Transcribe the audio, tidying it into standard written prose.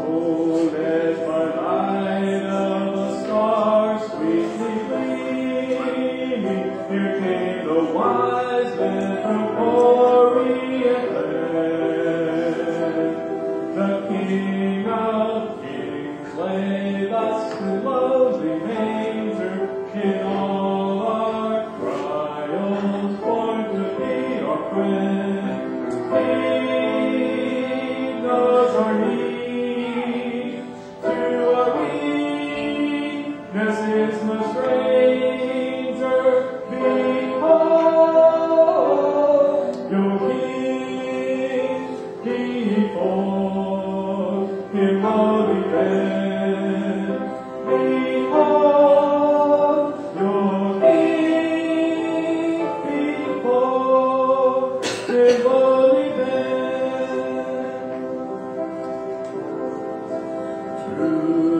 Oh, let by light of a star sweetly gleaming, here came the wise men from Orient land. The King of Kings lay thus in lowly manger, in all our trials born to be our friend. He knows our need, to our weakness is no stranger. Behold, your King, before him lowly bed. Behold, your King, before him lowly bed. True